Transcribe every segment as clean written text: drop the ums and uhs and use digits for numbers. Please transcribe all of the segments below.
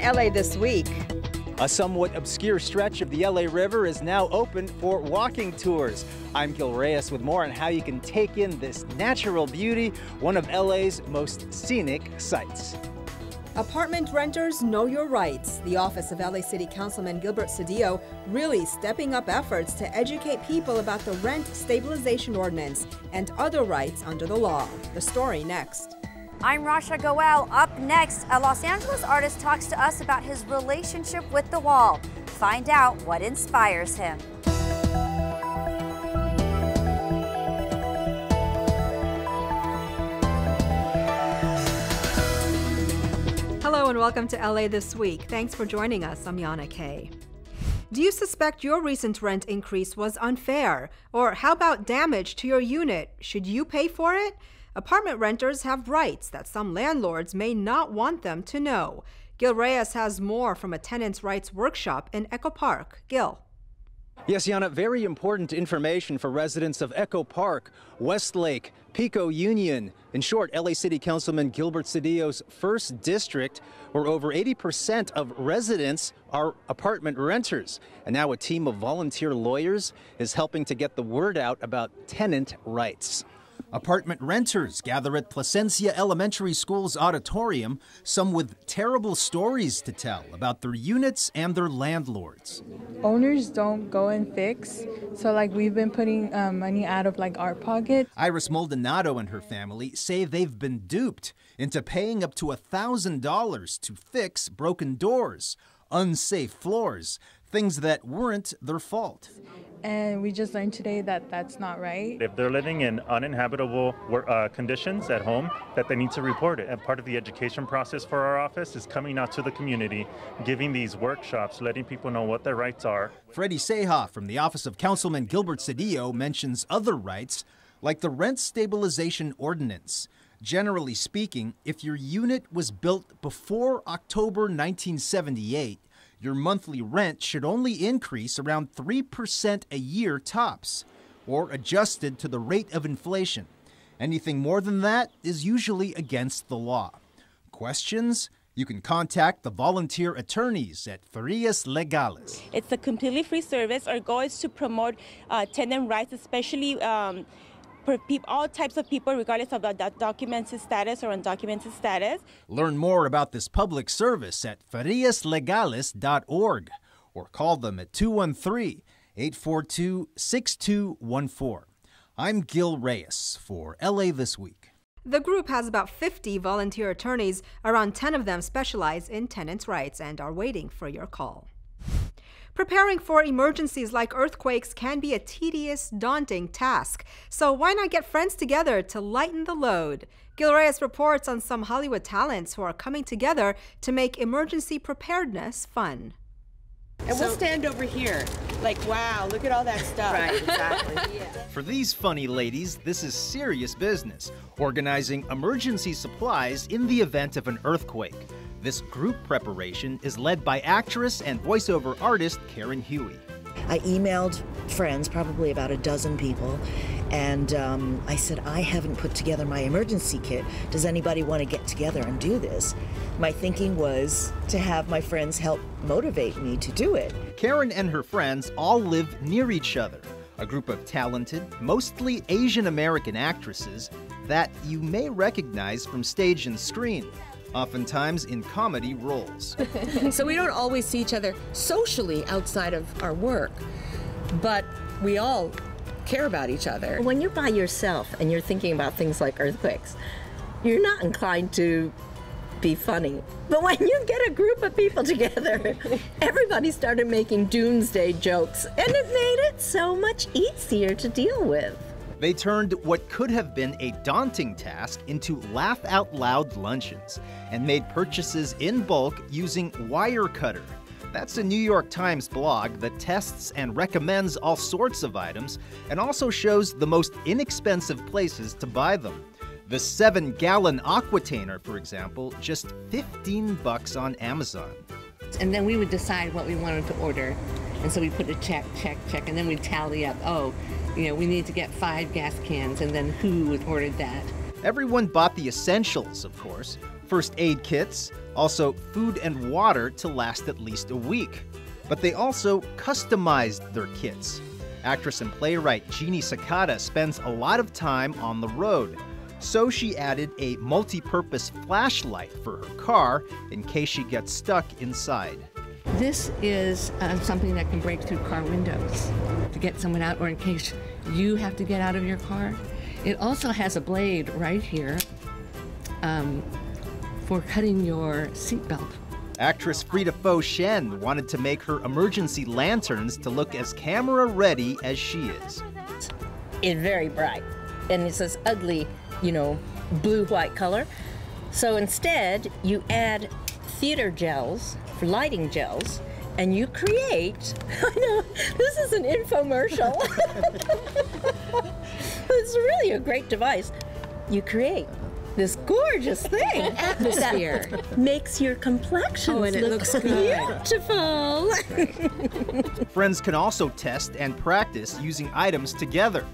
LA This Week. A somewhat obscure stretch of the LA River is now open for walking tours. I'm Gil Reyes with more on how you can take in this natural beauty, one of LA's most scenic sights. Apartment renters know your rights. The office of LA City Councilman Gilbert Cedillo really stepping up efforts to educate people about the rent stabilization ordinance and other rights under the law. The story next. I'm Rasha Goel. Up next, a Los Angeles artist talks to us about his relationship with the wall. Find out what inspires him. Hello and welcome to LA This Week. Thanks for joining us. I'm Yana Kay. Do you suspect your recent rent increase was unfair? Or how about damage to your unit? Should you pay for it? Apartment renters have rights that some landlords may not want them to know. Gil Reyes has more from a tenants' rights workshop in Echo Park. Gil. Yes, Yana, very important information for residents of Echo Park, Westlake, Pico Union. In short, LA City Councilman Gilbert Cedillo's first district, where over 80% of residents are apartment renters. And now a team of volunteer lawyers is helping to get the word out about tenant rights. Apartment renters gather at Placencia Elementary School's auditorium, some with terrible stories to tell about their units and their landlords. Owners don't go and fix, so we've been putting money out of our pocket. Iris Maldonado and her family say they've been duped into paying up to $1,000 to fix broken doors, unsafe floors, things that weren't their fault. And we just learned today that that's not right. If they're living in uninhabitable conditions at home, that they need to report it. And part of the education process for our office is coming out to the community, giving these workshops, letting people know what their rights are. Freddie Ceja from the office of Councilman Gilbert Cedillo mentions other rights, like the rent stabilization ordinance. Generally speaking, if your unit was built before October 1978, your monthly rent should only increase around 3% a year tops, or adjusted to the rate of inflation. Anything more than that is usually against the law. Questions? You can contact the volunteer attorneys at Farias Legales. It's a completely free service. Our goal is to promote tenant rights, especially for all types of people, regardless of the documented status or undocumented status. Learn more about this public service at fariaslegales.org or call them at 213-842-6214. I'm Gil Reyes for LA This Week. The group has about 50 volunteer attorneys. Around 10 of them specialize in tenants' rights and are waiting for your call. Preparing for emergencies like earthquakes can be a tedious, daunting task. So why not get friends together to lighten the load? Gil Reyes reports on some Hollywood talents who are coming together to make emergency preparedness fun. And we'll stand over here, wow, look at all that stuff. Right, exactly. Yeah. For these funny ladies, this is serious business, organizing emergency supplies in the event of an earthquake. This group preparation is led by actress and voiceover artist Karen Huey. I emailed friends, probably about a dozen people, and I said, I haven't put together my emergency kit. Does anybody want to get together and do this? My thinking was to have my friends help motivate me to do it. Karen and her friends all live near each other, a group of talented, mostly Asian American actresses that you may recognize from stage and screen, oftentimes in comedy roles. So we don't always see each other socially outside of our work, but we all care about each other. When you're by yourself and you're thinking about things like earthquakes, you're not inclined to be funny. But when you get a group of people together, everybody started making doomsday jokes, and it made it so much easier to deal with. They turned what could have been a daunting task into laugh-out-loud luncheons and made purchases in bulk using Wirecutter. That's a New York Times blog that tests and recommends all sorts of items and also shows the most inexpensive places to buy them. The 7-gallon Aquatainer, for example, just $15 on Amazon. And then we would decide what we wanted to order. And so we put a check, and then we'd tally up, we need to get 5 gas cans, and then who ordered that. Everyone bought the essentials, of course. first aid kits, also food and water to last at least a week. But they also customized their kits. Actress and playwright Jeannie Sakata spends a lot of time on the road, so she added a multi-purpose flashlight for her car in case she gets stuck inside. This is something that can break through car windows to get someone out, or in case you have to get out of your car. It also has a blade right here for cutting your seatbelt. Actress Frida Fo Shen wanted to make her emergency lanterns to look as camera-ready as she is. It's very bright, and it's this ugly, blue-white color. So instead, you add theater gels, for lighting gels, and you create, I know, this is an infomercial. It's really a great device. You create this gorgeous thing. Atmosphere. That makes your complexion and it looks good. Beautiful. Friends can also test and practice using items together.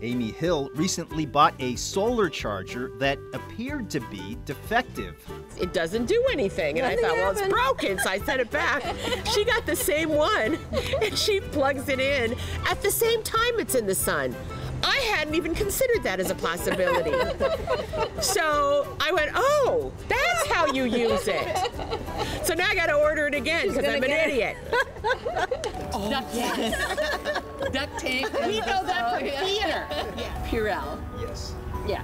Amy Hill recently bought a solar charger that appeared to be defective. It doesn't do anything. And I thought, well, it's broken, so I sent it back. She got the same one, and she plugs it in at the same time it's in the sun. I hadn't even considered that as a possibility. So I went, oh, that's how you use it. So now I got to order it again because I'm an idiot. Duct tape. Duct tape. We know that from theater. Yeah. Purell. Yes. Yeah.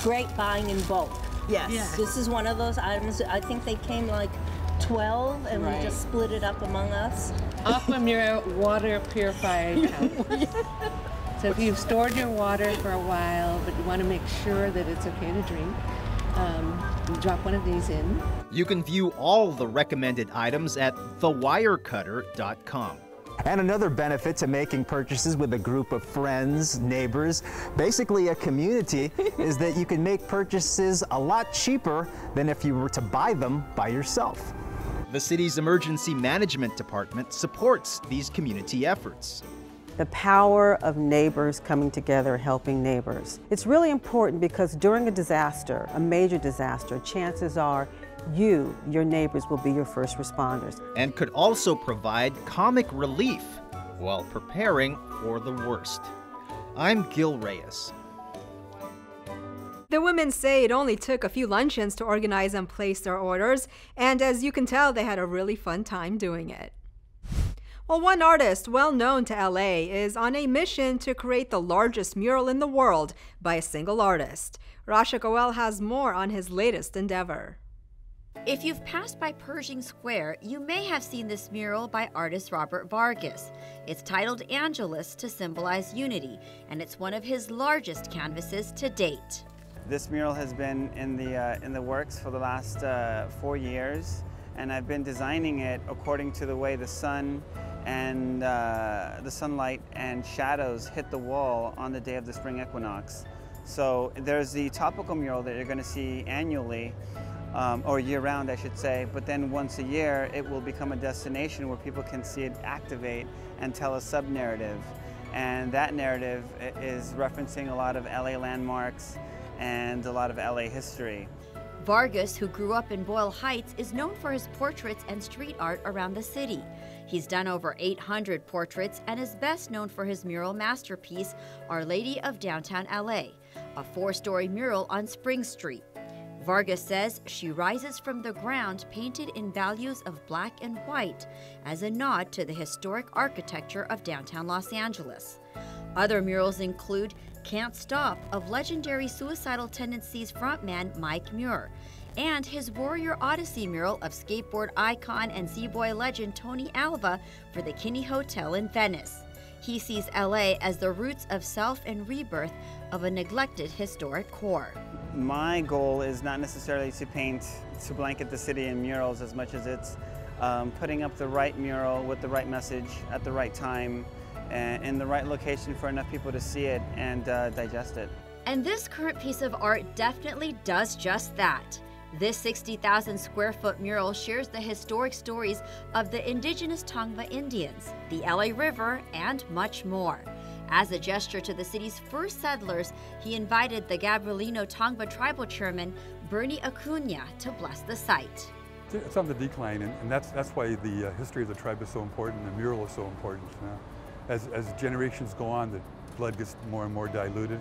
Great buying in bulk. Yes. Yeah. This is one of those items. I think they came like 12, and we just split it up among us. Aquamira water purifier tank. So if you've stored your water for a while, but you want to make sure that it's okay to drink, you drop one of these in. You can view all the recommended items at thewirecutter.com. And another benefit to making purchases with a group of friends, neighbors, basically a community, is that you can make purchases a lot cheaper than if you were to buy them by yourself. The city's emergency management department supports these community efforts. The power of neighbors coming together, helping neighbors. It's really important because during a disaster, a major disaster, chances are your neighbors will be your first responders. And could also provide comic relief while preparing for the worst. I'm Gil Reyes. The women say it only took a few luncheons to organize and place their orders, and as you can tell, they had a really fun time doing it. Well, one artist well known to LA is on a mission to create the largest mural in the world by a single artist. Rasha Goel has more on his latest endeavor. If you've passed by Pershing Square, you may have seen this mural by artist Robert Vargas. It's titled Angelus to symbolize unity, and it's one of his largest canvases to date. This mural has been in the works for the last 4 years, and I've been designing it according to the way the sun and the sunlight and shadows hit the wall on the day of the spring equinox. So there's the topical mural that you're going to see annually, or year-round I should say, but then once a year it will become a destination where people can see it activate and tell a sub-narrative. And that narrative is referencing a lot of LA landmarks and a lot of LA history. Vargas, who grew up in Boyle Heights, is known for his portraits and street art around the city. He's done over 800 portraits and is best known for his mural masterpiece, Our Lady of Downtown LA, a 4-story mural on Spring Street. Vargas says she rises from the ground painted in values of black and white as a nod to the historic architecture of downtown Los Angeles. Other murals include Can't Stop of legendary Suicidal Tendencies frontman Mike Muir, and his Warrior Odyssey mural of skateboard icon and Z-Boy legend Tony Alva for the Kinney Hotel in Venice. He sees LA as the roots of self and rebirth of a neglected historic core. My goal is not necessarily to blanket the city in murals as much as it's putting up the right mural with the right message at the right time and in the right location for enough people to see it and digest it. And this current piece of art definitely does just that. This 60,000 square foot mural shares the historic stories of the indigenous Tongva Indians, the LA River, and much more. As a gesture to the city's first settlers, he invited the Gabrielino Tongva tribal chairman, Bernie Acuna to bless the site. It's on the decline, and that's why the history of the tribe is so important, the mural is so important. As generations go on, the blood gets more and more diluted.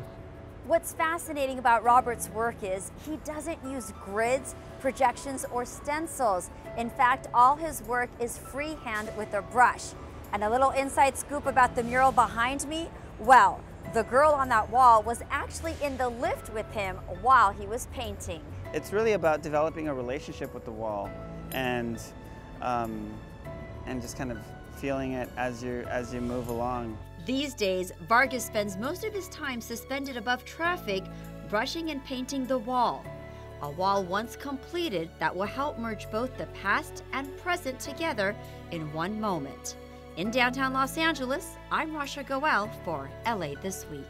What's fascinating about Robert's work is he doesn't use grids, projections, or stencils. In fact, all his work is freehand with a brush. And a little inside scoop about the mural behind me, well, the girl on that wall was actually in the lift with him while he was painting. It's really about developing a relationship with the wall and just kind of feeling it as you move along. These days, Vargas spends most of his time suspended above traffic, brushing and painting the wall. A wall once completed that will help merge both the past and present together in one moment. In downtown Los Angeles, I'm Rasha Goel for LA This Week.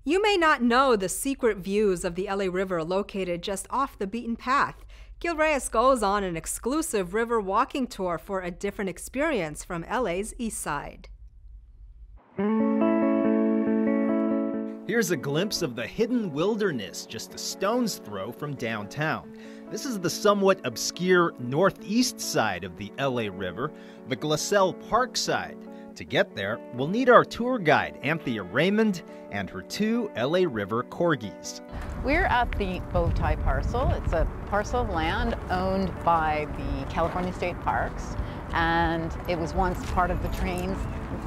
You may not know the secret views of the LA River located just off the beaten path. Gil Reyes goes on an exclusive river walking tour for a different experience from LA's east side. Here's a glimpse of the hidden wilderness just a stone's throw from downtown. This is the somewhat obscure northeast side of the LA River, the Glacel Park side. To get there, we'll need our tour guide, Anthea Raymond, and her 2 LA River corgis. We're at the Bowtie parcel. It's a parcel of land owned by the California State Parks, and it was once part of the train's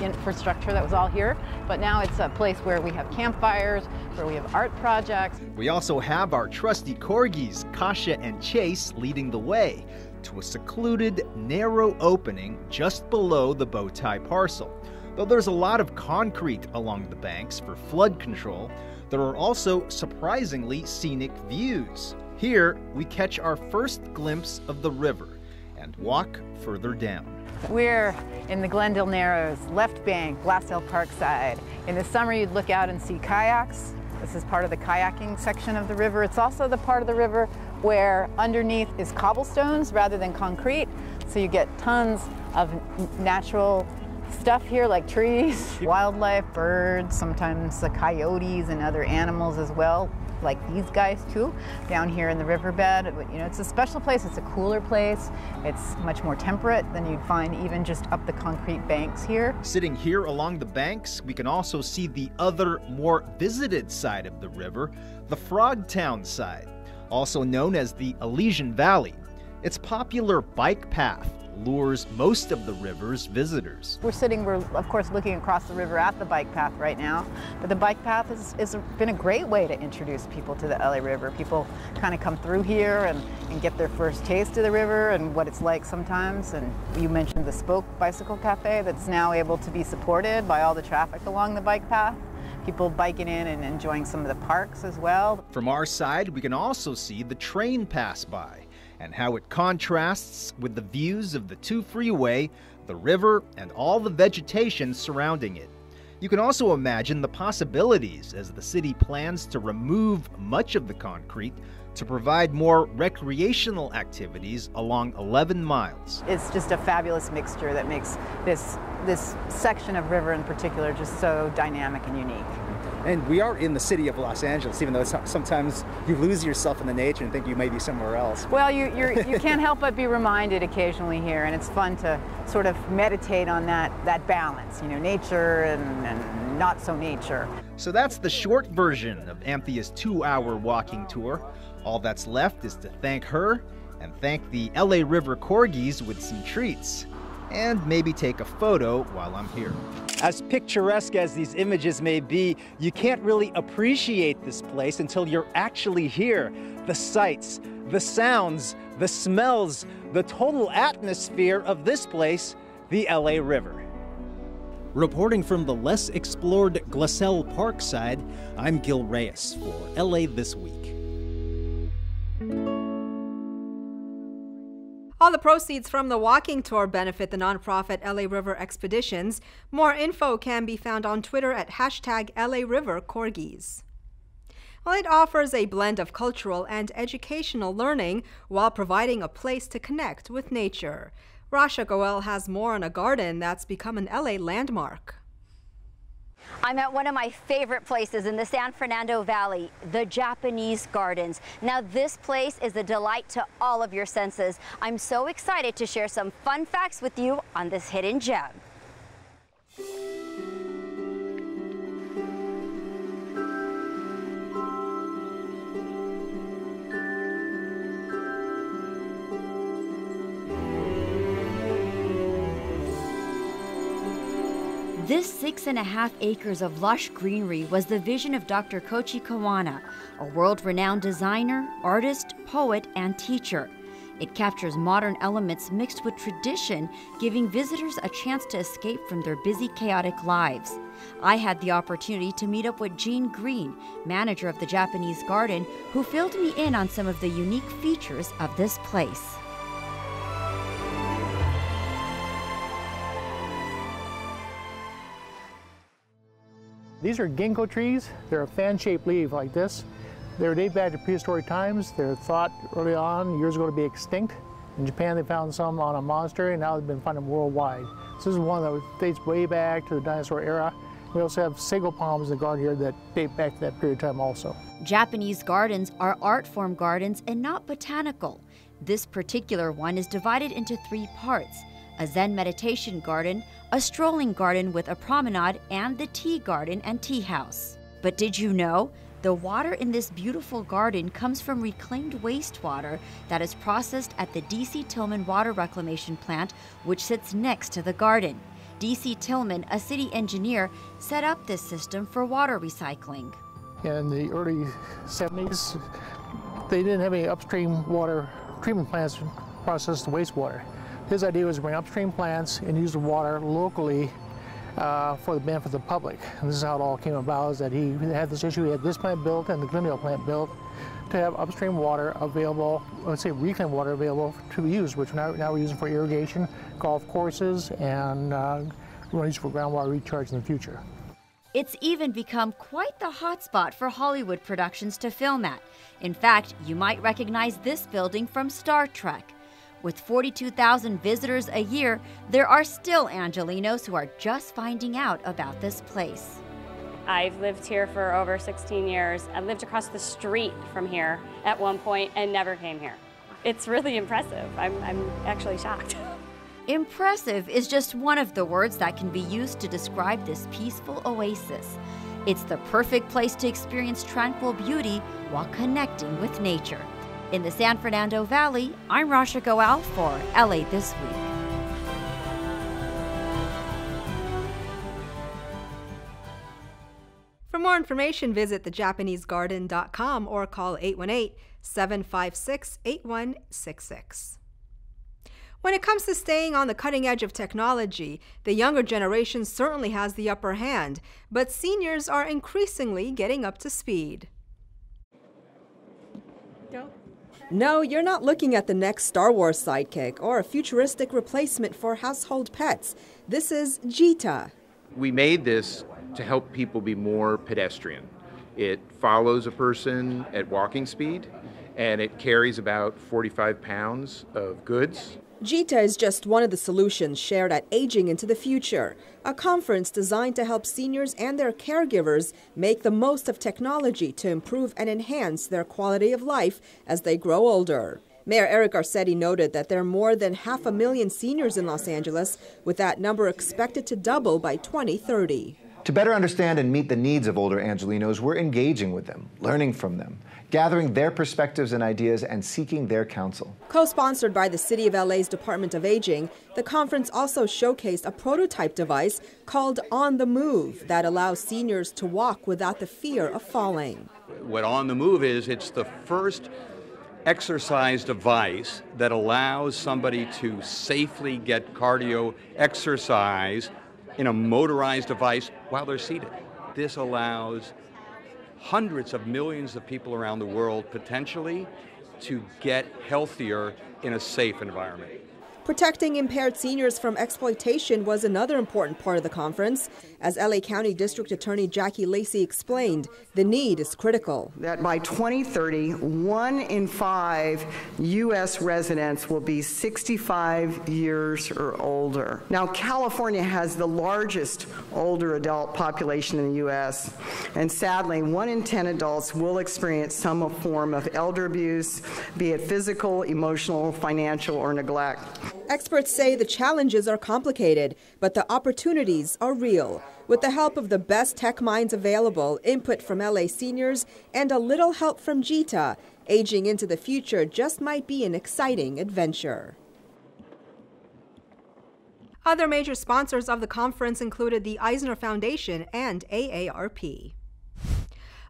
infrastructure that was all here, but now it's a place where we have campfires, where we have art projects. We also have our trusty corgis, Kasha and Chase, leading the way to a secluded, narrow opening just below the Bowtie parcel. Though there's a lot of concrete along the banks for flood control, there are also surprisingly scenic views. Here, we catch our first glimpse of the river and walk further down. We're in the Glendale Narrows, left bank, Glacel Park side. In the summer, you'd look out and see kayaks. This is part of the kayaking section of the river. It's also the part of the river where underneath is cobblestones rather than concrete. So you get tons of natural stuff here, like trees, wildlife, birds, sometimes the coyotes and other animals as well, like these guys too, down here in the riverbed. You know, it's a special place. It's a cooler place. It's much more temperate than you'd find even just up the concrete banks here. Sitting here along the banks, we can also see the other, more visited side of the river, the Frogtown side, also known as the Elysian Valley. Its popular bike path lures most of the river's visitors. We're of course looking across the river at the bike path right now, but the bike path has been a great way to introduce people to the LA River. People kind of come through here and get their first taste of the river and what it's like sometimes. And you mentioned the Spoke Bicycle Cafe that's now able to be supported by all the traffic along the bike path. People biking in and enjoying some of the parks as well. From our side, we can also see the train pass by and how it contrasts with the views of the 2 freeway, the river, and all the vegetation surrounding it. You can also imagine the possibilities as the city plans to remove much of the concrete to provide more recreational activities along 11 miles. It's just a fabulous mixture that makes this section of river in particular just so dynamic and unique. And we are in the city of Los Angeles, even though sometimes you lose yourself in the nature and think you may be somewhere else. Well, you can't help but be reminded occasionally here, and it's fun to sort of meditate on that balance, you know, nature and not so nature. So that's the short version of Anthea's 2-hour walking tour. All that's left is to thank her and thank the LA River corgis with some treats, and maybe take a photo while I'm here. As picturesque as these images may be, you can't really appreciate this place until you're actually here. The sights, the sounds, the smells, the total atmosphere of this place, the LA River. Reporting from the less explored Glacel Park side, I'm Gil Reyes for LA This Week. All the proceeds from the walking tour benefit the nonprofit LA River Expeditions. More info can be found on Twitter at #LARiverCorgis. Well, it offers a blend of cultural and educational learning while providing a place to connect with nature. Rasha Goel has more on a garden that's become an LA landmark. I'm at one of my favorite places in the San Fernando Valley, the Japanese Gardens. Now this place is a delight to all of your senses. I'm so excited to share some fun facts with you on this hidden gem. This 6.5 acres of lush greenery was the vision of Dr. Koichi Kawana, a world-renowned designer, artist, poet, and teacher. It captures modern elements mixed with tradition, giving visitors a chance to escape from their busy, chaotic lives. I had the opportunity to meet up with Jean Green, manager of the Japanese Garden, who filled me in on some of the unique features of this place. These are ginkgo trees. They're a fan-shaped leaf like this. They date back to prehistoric times. They're thought early on, years ago, to be extinct. In Japan, they found some on a monastery, and now they've been finding worldwide. So this is one that dates way back to the dinosaur era. We also have sago palms in the garden here that date back to that period of time also. Japanese gardens are art form gardens and not botanical. This particular one is divided into 3 parts: a Zen meditation garden, a strolling garden with a promenade, and the tea garden and tea house. But did you know? The water in this beautiful garden comes from reclaimed wastewater that is processed at the D.C. Tillman Water Reclamation Plant, which sits next to the garden. D.C. Tillman, a city engineer, set up this system for water recycling. In the early 70s, they didn't have any upstream water treatment plants to process the wastewater. His idea was to bring upstream plants and use the water locally for the benefit of the public. And this is how it all came about, is that he had this issue. He had this plant built and the Glendale plant built to have upstream water available, let's say reclaimed water available to be used, which now we're using for irrigation, golf courses, and we're going to use for groundwater recharge in the future. It's even become quite the hotspot for Hollywood productions to film at. In fact, you might recognize this building from Star Trek. With 42,000 visitors a year, there are still Angelinos who are just finding out about this place. I've lived here for over 16 years. I lived across the street from here at one point and never came here. It's really impressive. I'm actually shocked. Impressive is just one of the words that can be used to describe this peaceful oasis. It's the perfect place to experience tranquil beauty while connecting with nature. In the San Fernando Valley, I'm Rasha Goal for LA This Week. For more information, visit thejapanesegarden.com or call 818-756-8166. When it comes to staying on the cutting edge of technology, the younger generation certainly has the upper hand, but seniors are increasingly getting up to speed. No, you're not looking at the next Star Wars sidekick or a futuristic replacement for household pets. This is Jita. We made this to help people be more pedestrian. It follows a person at walking speed, and it carries about 45 pounds of goods. Jita is just one of the solutions shared at Aging into the Future, a conference designed to help seniors and their caregivers make the most of technology to improve and enhance their quality of life as they grow older. Mayor Eric Garcetti noted that there are more than 500,000 seniors in Los Angeles, with that number expected to double by 2030. To better understand and meet the needs of older Angelinos, we're engaging with them, learning from them, gathering their perspectives and ideas, and seeking their counsel. Co-sponsored by the City of LA's Department of Aging, the conference also showcased a prototype device called On the Move that allows seniors to walk without the fear of falling. What On the Move is, it's the first exercise device that allows somebody to safely get cardio exercise in a motorized device while they're seated. This allows hundreds of millions of people around the world potentially to get healthier in a safe environment. Protecting impaired seniors from exploitation was another important part of the conference. As LA County District Attorney Jackie Lacey explained, the need is critical. That by 2030, 1 in 5 U.S. residents will be 65 years or older. Now, California has the largest older adult population in the U.S., and sadly, 1 in 10 adults will experience some form of elder abuse, be it physical, emotional, financial, or neglect. Experts say the challenges are complicated, but the opportunities are real. With the help of the best tech minds available, input from LA seniors, and a little help from GITA, aging into the future just might be an exciting adventure. Other major sponsors of the conference included the Eisner Foundation and AARP.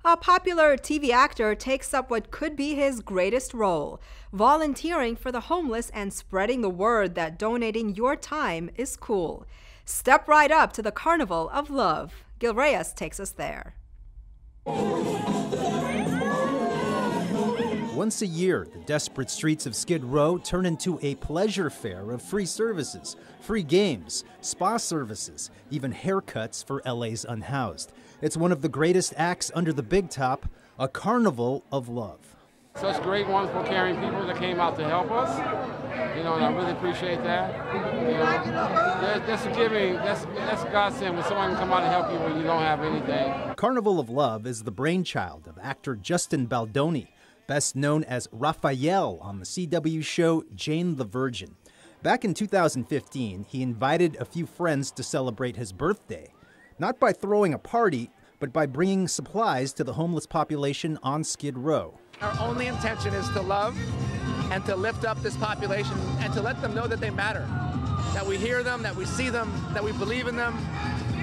A popular TV actor takes up what could be his greatest role, volunteering for the homeless and spreading the word that donating your time is cool. Step right up to the Carnival of Love. Gil Reyes takes us there. Once a year, the desperate streets of Skid Row turn into a pleasure fair of free services, free games, spa services, even haircuts for LA's unhoused. It's one of the greatest acts under the big top, a carnival of love. Such great, wonderful, caring people that came out to help us, and I really appreciate that. That's giving, that's godsend when someone can come out and help you when you don't have anything. Carnival of Love is the brainchild of actor Justin Baldoni, best known as Raphael on the CW show Jane the Virgin. Back in 2015, he invited a few friends to celebrate his birthday, not by throwing a party, but by bringing supplies to the homeless population on Skid Row. Our only intention is to love and to lift up this population and to let them know that they matter, that we hear them, that we see them, that we believe in them,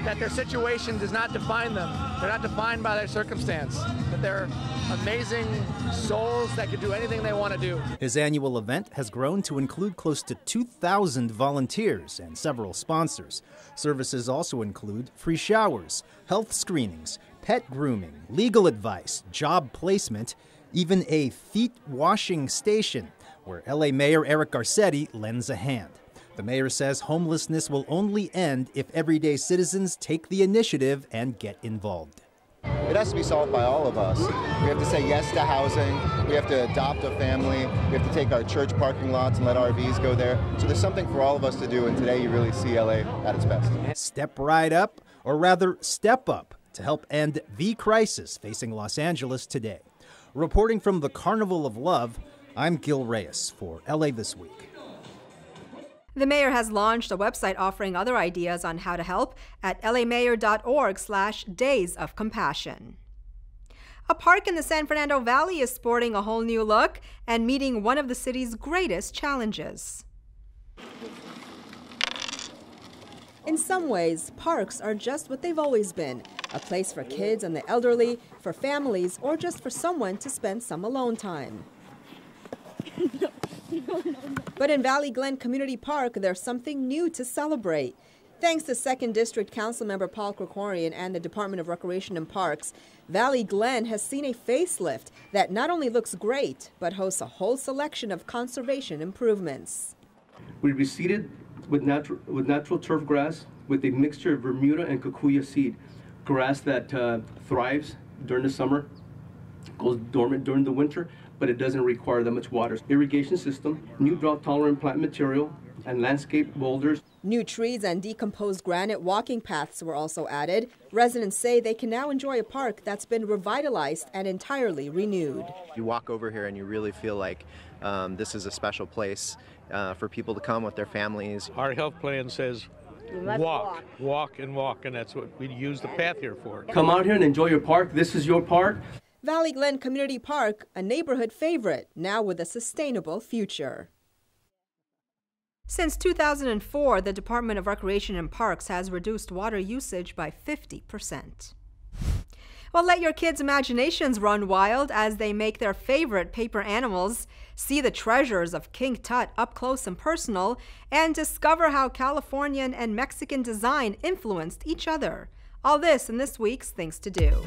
that their situation does not define them. They're not defined by their circumstance, that they're amazing souls that could do anything they want to do. His annual event has grown to include close to 2,000 volunteers and several sponsors. Services also include free showers, health screenings, pet grooming, legal advice, job placement, even a feet washing station where LA Mayor Eric Garcetti lends a hand. The mayor says homelessness will only end if everyday citizens take the initiative and get involved. It has to be solved by all of us. We have to say yes to housing. We have to adopt a family. We have to take our church parking lots and let RVs go there. So there's something for all of us to do, and today you really see LA at its best. Step right up, or rather step up, to help end the crisis facing Los Angeles today. Reporting from the Carnival of Love, I'm Gil Reyes for LA This Week. The mayor has launched a website offering other ideas on how to help at lamayor.org/Days of Compassion. A park in the San Fernando Valley is sporting a whole new look and meeting one of the city's greatest challenges. In some ways, parks are just what they've always been, a place for kids and the elderly, for families, or just for someone to spend some alone time. But in Valley Glen Community Park, there's something new to celebrate. Thanks to 2nd District Councilmember Paul Krikorian and the Department of Recreation and Parks, Valley Glen has seen a facelift that not only looks great, but hosts a whole selection of conservation improvements. We'll be seeded with natural turf grass with a mixture of Bermuda and Kikuyu seed, grass that thrives during the summer, goes dormant during the winter, but it doesn't require that much water. Irrigation system, new drought-tolerant plant material, and landscape boulders. New trees and decomposed granite walking paths were also added. Residents say they can now enjoy a park that's been revitalized and entirely renewed. You walk over here and you really feel like this is a special place for people to come with their families. Our health plan says walk, and that's what we use the path here for. Come out here and enjoy your park. This is your park. Valley Glen Community Park, a neighborhood favorite, now with a sustainable future. Since 2004, the Department of Recreation and Parks has reduced water usage by 50%. Well, let your kids' imaginations run wild as they make their favorite paper animals, see the treasures of King Tut up close and personal, and discover how Californian and Mexican design influenced each other. All this in this week's Things to Do.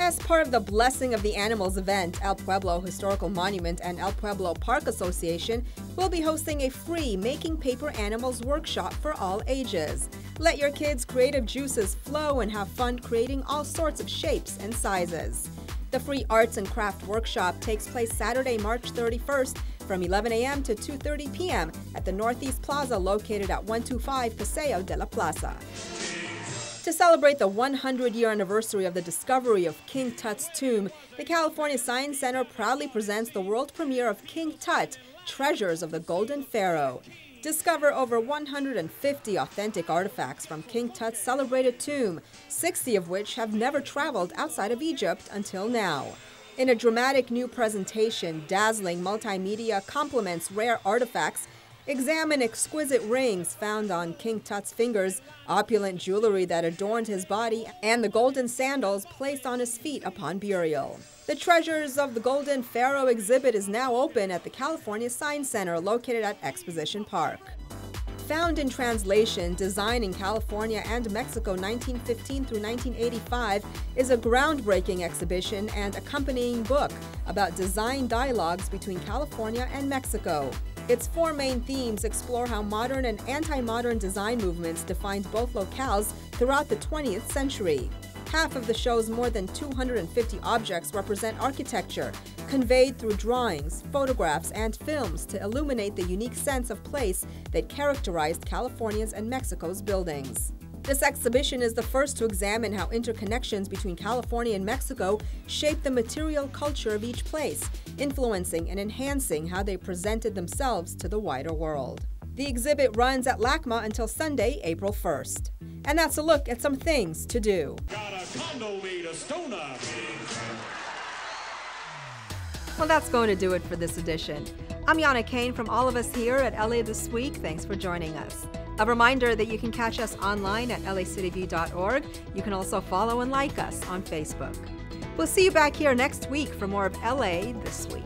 As part of the Blessing of the Animals event, El Pueblo Historical Monument and El Pueblo Park Association will be hosting a free Making Paper Animals workshop for all ages. Let your kids' creative juices flow and have fun creating all sorts of shapes and sizes. The free arts and craft workshop takes place Saturday, March 31st from 11 a.m. to 2:30 p.m. at the Northeast Plaza located at 125 Paseo de la Plaza. To celebrate the 100-year anniversary of the discovery of King Tut's tomb, the California Science Center proudly presents the world premiere of King Tut, Treasures of the Golden Pharaoh. Discover over 150 authentic artifacts from King Tut's celebrated tomb, 60 of which have never traveled outside of Egypt until now. In a dramatic new presentation, dazzling multimedia complements rare artifacts. Examine exquisite rings found on King Tut's fingers, opulent jewelry that adorned his body, and the golden sandals placed on his feet upon burial. The Treasures of the Golden Pharaoh exhibit is now open at the California Science Center located at Exposition Park. Found in translation, Design in California and Mexico 1915 through 1985 is a groundbreaking exhibition and accompanying book about design dialogues between California and Mexico. Its four main themes explore how modern and anti-modern design movements defined both locales throughout the 20th century. Half of the show's more than 250 objects represent architecture, conveyed through drawings, photographs, and films to illuminate the unique sense of place that characterized California's and Mexico's buildings. This exhibition is the first to examine how interconnections between California and Mexico shape the material culture of each place, influencing and enhancing how they presented themselves to the wider world. The exhibit runs at LACMA until Sunday, April 1st. And that's a look at some things to do. Well, that's going to do it for this edition. I'm Yana Kane from all of us here at LA This Week. Thanks for joining us. A reminder that you can catch us online at lacityview.org. You can also follow and like us on Facebook. We'll see you back here next week for more of LA This Week.